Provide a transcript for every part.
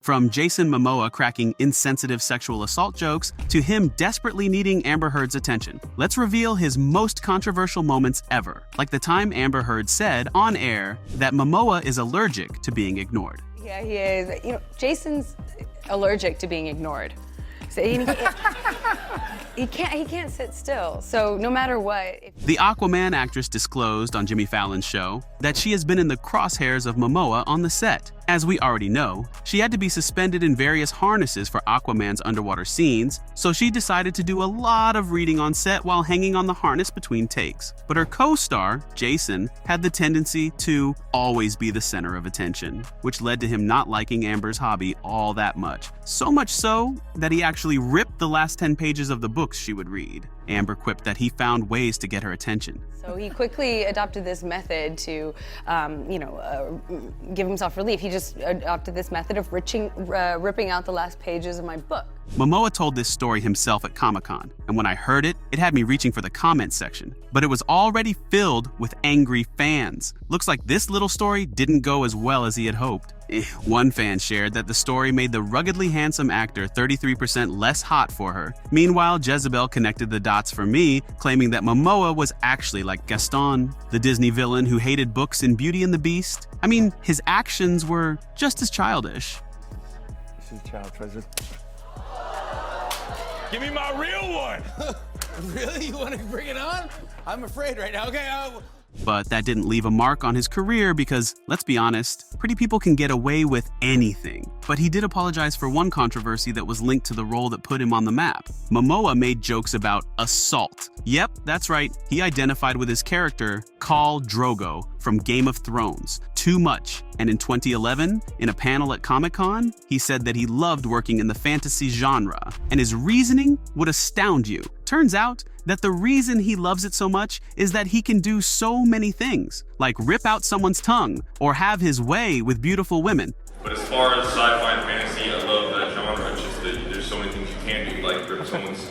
From Jason Momoa cracking insensitive sexual assault jokes to him desperately needing Amber Heard's attention. Let's reveal his most controversial moments ever, like the time Amber Heard said on air that Momoa is allergic to being ignored. Yeah, he is. You know, Jason's allergic to being ignored. So he can't sit still. So no matter what. The Aquaman actress disclosed on Jimmy Fallon's show that she has been in the crosshairs of Momoa on the set. As we already know, she had to be suspended in various harnesses for Aquaman's underwater scenes, so she decided to do a lot of reading on set while hanging on the harness between takes. But her co-star, Jason, had the tendency to always be the center of attention, which led to him not liking Amber's hobby all that much. So much so that he actually ripped the last 10 pages of the books she would read. Amber quipped that he found ways to get her attention. So he quickly adopted this method to, give himself relief. He just adopted this method of ripping out the last pages of my book. Momoa told this story himself at Comic-Con, and when I heard it, it had me reaching for the comments section. But it was already filled with angry fans. Looks like this little story didn't go as well as he had hoped. One fan shared that the story made the ruggedly handsome actor 33% less hot for her. Meanwhile, Jezebel connected the dots for me, claiming that Momoa was actually like Gaston, the Disney villain who hated books in Beauty and the Beast. I mean, his actions were just as childish. This is child treasure. Give me my real one! Really? You want to bring it on? I'm afraid right now. Okay, But that didn't leave a mark on his career because, let's be honest, pretty people can get away with anything. But he did apologize for one controversy that was linked to the role that put him on the map. Momoa made jokes about assault. Yep, that's right. He identified with his character, Khal Drogo, from Game of Thrones. Too much. And in 2011, in a panel at Comic-Con, he said that he loved working in the fantasy genre, and his reasoning would astound you. Turns out that the reason he loves it so much is that he can do so many things, like rip out someone's tongue or have his way with beautiful women. But as far as sci-fi and fantasy, I love that genre. It's just that there's so many things you can do, like rip someone's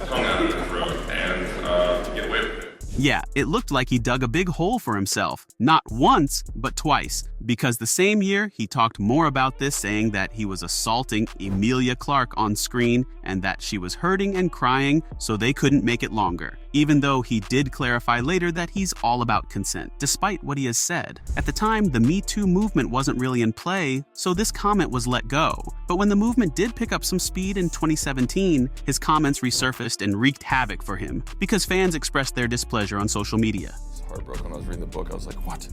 tongue out of their throat and get away with it. Yeah, it looked like he dug a big hole for himself, not once, but twice, because the same year he talked more about this, saying that he was assaulting Emilia Clarke on screen and that she was hurting and crying, so they couldn't make it longer, even though he did clarify later that he's all about consent, despite what he has said. At the time, the Me Too movement wasn't really in play, so this comment was let go. But when the movement did pick up some speed in 2017, his comments resurfaced and wreaked havoc for him, because fans expressed their displeasure on social media. I was heartbroken when I was reading the book. I was like, what?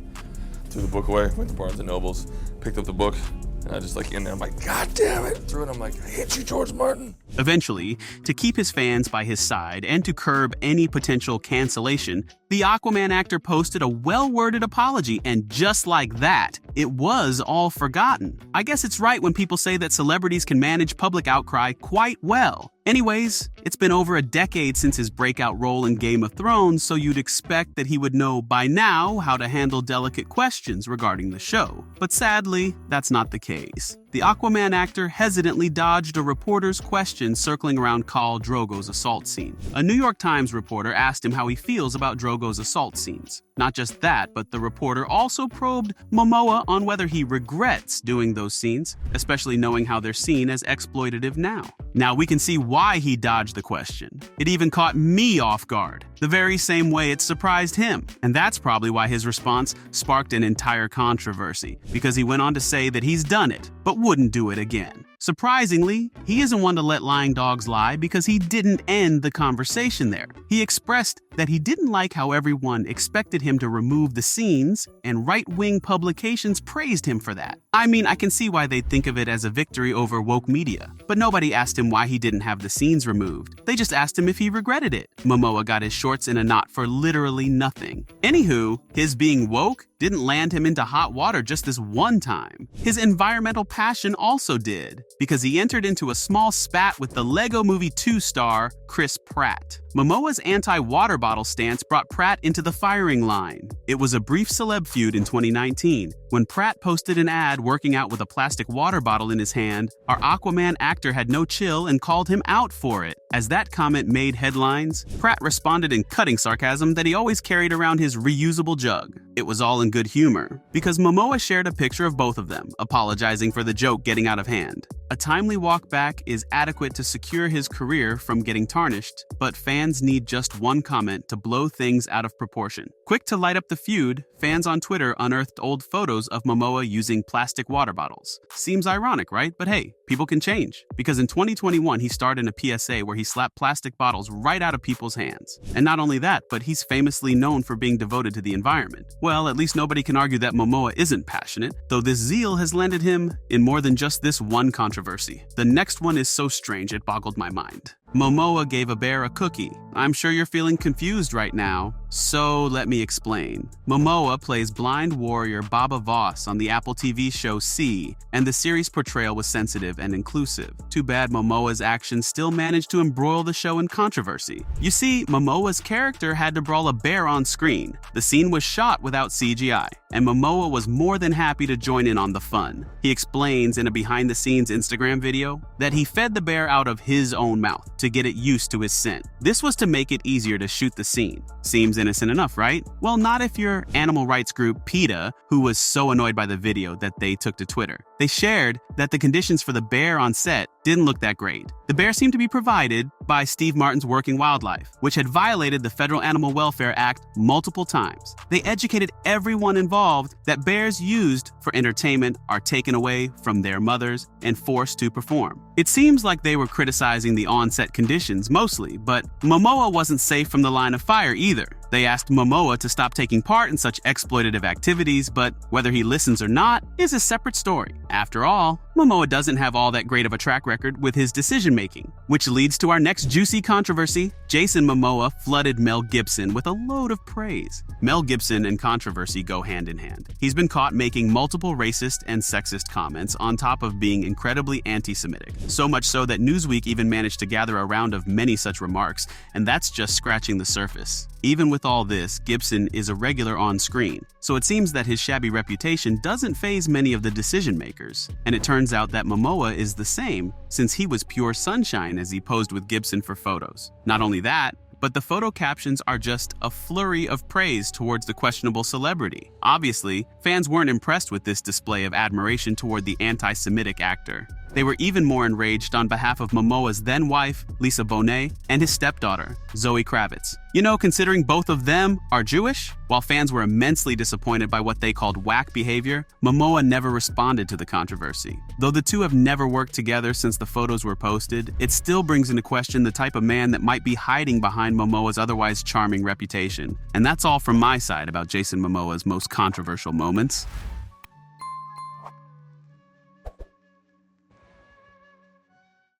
Threw the book away, went to Barnes & Nobles, picked up the book, and I just in there, I'm like, God damn it! Threw it, I'm like, I hate you, George Martin. Eventually, to keep his fans by his side and to curb any potential cancellation, the Aquaman actor posted a well-worded apology, and just like that, it was all forgotten. I guess it's right when people say that celebrities can manage public outcry quite well. Anyways, it's been over a decade since his breakout role in Game of Thrones, so you'd expect that he would know by now how to handle delicate questions regarding the show. But sadly, that's not the case. The Aquaman actor hesitantly dodged a reporter's question circling around Khal Drogo's assault scene. A New York Times reporter asked him how he feels about Drogo's assault scenes. Not just that, but the reporter also probed Momoa on whether he regrets doing those scenes, especially knowing how they're seen as exploitative now. Now we can see why he dodged the question. It even caught me off guard, the very same way it surprised him. And that's probably why his response sparked an entire controversy, because he went on to say that he's done it, but wouldn't do it again. Surprisingly, he isn't one to let lying dogs lie because he didn't end the conversation there. He expressed that he didn't like how everyone expected him to remove the scenes, and right-wing publications praised him for that. I mean, I can see why they'd think of it as a victory over woke media, but nobody asked him why he didn't have the scenes removed. They just asked him if he regretted it. Momoa got his shorts in a knot for literally nothing. Anywho, his being woke didn't land him into hot water just this one time. His environmental passion also did, because he entered into a small spat with the Lego Movie 2 star, Chris Pratt. Momoa's anti-water bottle stance brought Pratt into the firing line. It was a brief celeb feud in 2019. When Pratt posted an ad working out with a plastic water bottle in his hand, our Aquaman actor had no chill and called him out for it. As that comment made headlines, Pratt responded in cutting sarcasm that he always carried around his reusable jug. It was all in in good humor, because Momoa shared a picture of both of them, apologizing for the joke getting out of hand. A timely walk back is adequate to secure his career from getting tarnished, but fans need just one comment to blow things out of proportion. Quick to light up the feud, fans on Twitter unearthed old photos of Momoa using plastic water bottles. Seems ironic, right? But hey, people can change. Because in 2021, he starred in a PSA where he slapped plastic bottles right out of people's hands. And not only that, but he's famously known for being devoted to the environment. Well, at least nobody can argue that Momoa isn't passionate, though this zeal has landed him in more than just this one controversy. The next one is so strange it boggled my mind. Momoa gave a bear a cookie. I'm sure you're feeling confused right now, so let me explain. Momoa plays blind warrior Baba Voss on the Apple TV show See, and the series portrayal was sensitive and inclusive. Too bad Momoa's actions still managed to embroil the show in controversy. You see, Momoa's character had to brawl a bear on screen. The scene was shot without CGI, and Momoa was more than happy to join in on the fun. He explains in a behind-the-scenes Instagram video that he fed the bear out of his own mouth to get it used to his scent. This was to make it easier to shoot the scene. Seems innocent enough, right? Well, not if you're animal rights group PETA, who was so annoyed by the video that they took to Twitter. They shared that the conditions for the bear on set didn't look that great. The bear seemed to be provided by Steve Martin's Working Wildlife, which had violated the Federal Animal Welfare Act multiple times. They educated everyone involved that bears used for entertainment are taken away from their mothers and forced to perform. It seems like they were criticizing the on-set conditions mostly, but Momoa wasn't safe from the line of fire either. They asked Momoa to stop taking part in such exploitative activities, but whether he listens or not is a separate story. After all, Momoa doesn't have all that great of a track record with his decision-making, which leads to our next juicy controversy. Jason Momoa flooded Mel Gibson with a load of praise. Mel Gibson and controversy go hand in hand. He's been caught making multiple racist and sexist comments on top of being incredibly anti-Semitic. So much so that Newsweek even managed to gather a round of many such remarks, and that's just scratching the surface. Even with all this, Gibson is a regular on screen, so it seems that his shabby reputation doesn't faze many of the decision makers. And it turns out that Momoa is the same, since he was pure sunshine as he posed with Gibson for photos. Not only that, but the photo captions are just a flurry of praise towards the questionable celebrity. Obviously, fans weren't impressed with this display of admiration toward the anti-Semitic actor. They were even more enraged on behalf of Momoa's then-wife, Lisa Bonet, and his stepdaughter, Zoe Kravitz. You know, considering both of them are Jewish, while fans were immensely disappointed by what they called whack behavior, Momoa never responded to the controversy. Though the two have never worked together since the photos were posted, it still brings into question the type of man that might be hiding behind Momoa's otherwise charming reputation. And that's all from my side about Jason Momoa's most controversial moments.